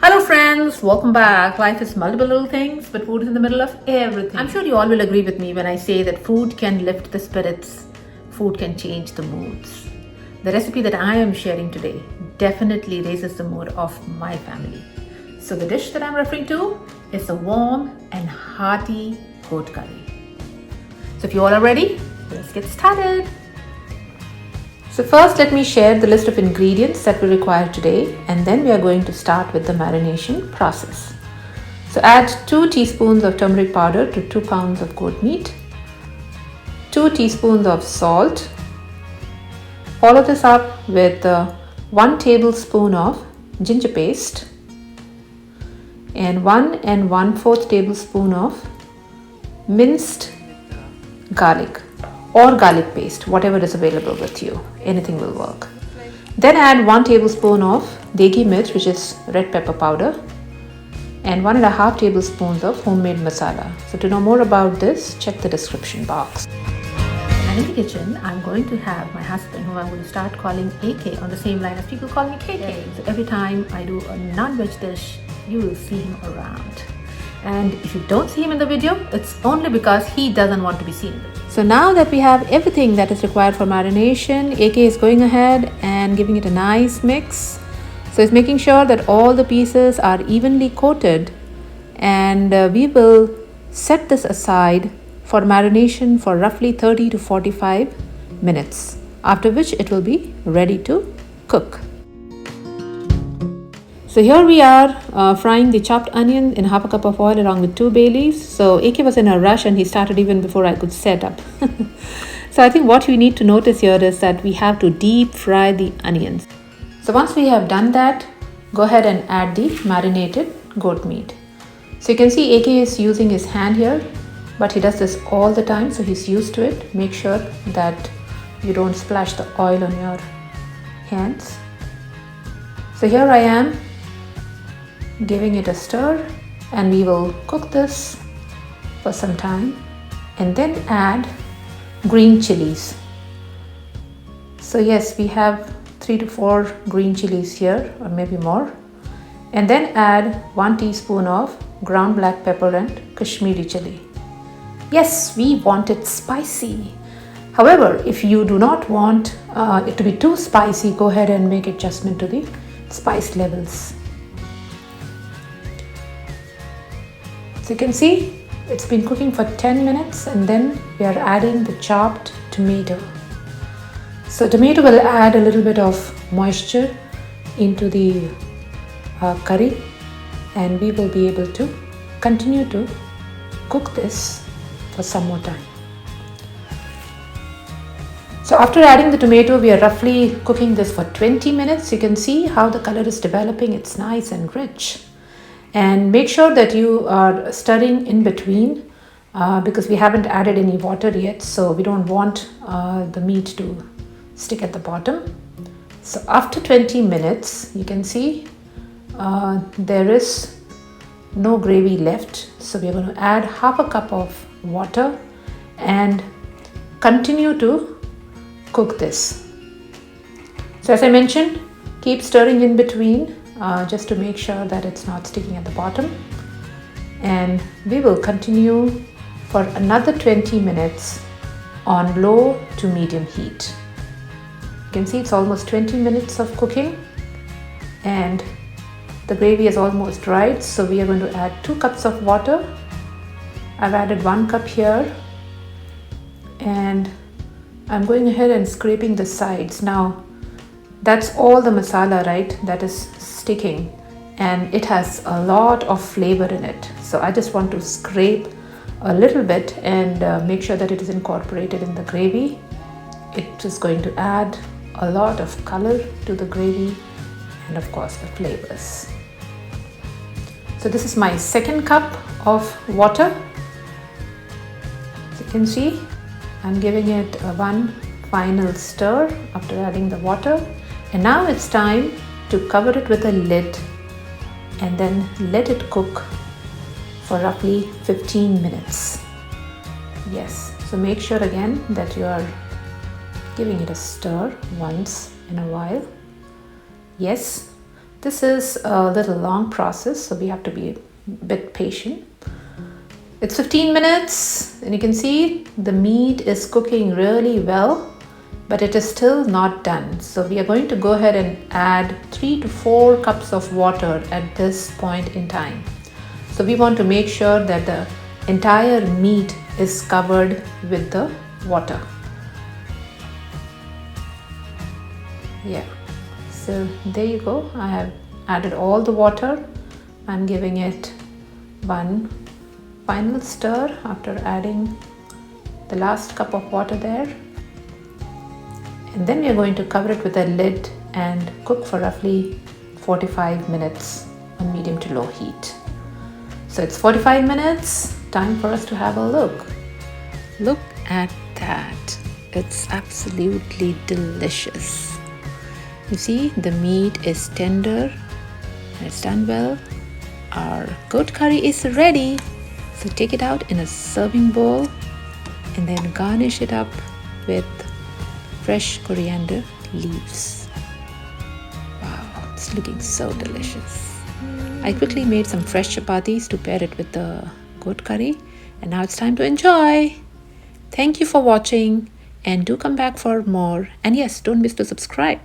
Hello friends, welcome back. Life is multiple little things, but food is in the middle of everything. I'm sure you all will agree with me when I say that food can lift the spirits, food can change the moods. The recipe that I am sharing today definitely raises the mood of my family. So the dish that I'm referring to is a warm and hearty goat curry. So if you all are ready, let's get started. So first let me share the list of ingredients that we require today, and then we are going to start with the marination process. So add 2 teaspoons of turmeric powder to 2 pounds of goat meat, 2 teaspoons of salt. Follow this up with 1 tablespoon of ginger paste and 1 1/4 tablespoon of minced garlic or garlic paste, whatever is available with you. Anything will work. Then add 1 tablespoon of Deghi mirch, which is red pepper powder, and 1 1/2 tablespoons of homemade masala. So to know more about this, check the description box. And in the kitchen, I'm going to have my husband, who I'm going to start calling AK, on the same line as people call me KK. So every time I do a non-veg dish, you will see him around. And if you don't see him in the video, it's only because he doesn't want to be seen in the video. So now that we have everything that is required for marination, AK is going ahead and giving it a nice mix. So it's making sure that all the pieces are evenly coated, and we will set this aside for marination for roughly 30 to 45 minutes, after which it will be ready to cook. So here we are frying the chopped onion in 1/2 cup of oil along with 2 bay leaves. So AK was in a rush and he started even before I could set up. So I think what we need to notice here is that we have to deep fry the onions. So once we have done that, go ahead and add the marinated goat meat. So you can see AK is using his hand here, but he does this all the time, so he's used to it. Make sure that you don't splash the oil on your hands. So here I am giving it a stir, and we will cook this for some time and then add green chilies. So yes, we have 3 to 4 green chilies here, or maybe more, and then add 1 teaspoon of ground black pepper and Kashmiri chili. Yes, we want it spicy. However, if you do not want it to be too spicy, go ahead and make adjustment to the spice levels. So you can see it's been cooking for 10 minutes, and then we are adding the chopped tomato. So tomato will add a little bit of moisture into the curry, and we will be able to continue to cook this for some more time. So after adding the tomato, we are roughly cooking this for 20 minutes. You can see how the color is developing. It's nice and rich. And make sure that you are stirring in between because we haven't added any water yet, so we don't want the meat to stick at the bottom. So after 20 minutes, you can see there is no gravy left. So we're going to add 1/2 cup of water and continue to cook this. So as I mentioned, keep stirring in between just to make sure that it's not sticking at the bottom, and we will continue for another 20 minutes on low to medium heat. You can see it's almost 20 minutes of cooking and the gravy is almost dried, so we are going to add 2 cups of water. I've added 1 cup here, and I'm going ahead and scraping the sides. Now that's all the masala, right, that is sticking, and it has a lot of flavor in it. So I just want to scrape a little bit and make sure that it is incorporated in the gravy. It is going to add a lot of color to the gravy and of course the flavors. So this is my 2nd cup of water. As you can see, I'm giving it one final stir after adding the water, and now it's time to cover it with a lid and then let it cook for roughly 15 minutes. Yes, so make sure again that you are giving it a stir once in a while. Yes, This is a little long process, so we have to be a bit patient. It's 15 minutes and you can see the meat is cooking really well, but it is still not done. So we are going to go ahead and add 3 to 4 cups of water at this point in time. So we want to make sure that the entire meat is covered with the water. Yeah, so there you go. I have added all the water. I'm giving it one final stir after adding the last cup of water there. And then we are going to cover it with a lid and cook for roughly 45 minutes on medium to low heat. So it's 45 minutes, time for us to have a look. Look at that. It's absolutely delicious. You see, the meat is tender and it's done well. Our goat curry is ready. So take it out in a serving bowl and then garnish it up with fresh coriander leaves. Wow, it's looking so delicious. I quickly made some fresh chapatis to pair it with the goat curry, and now it's time to enjoy. Thank you for watching and do come back for more. And yes, don't miss to subscribe.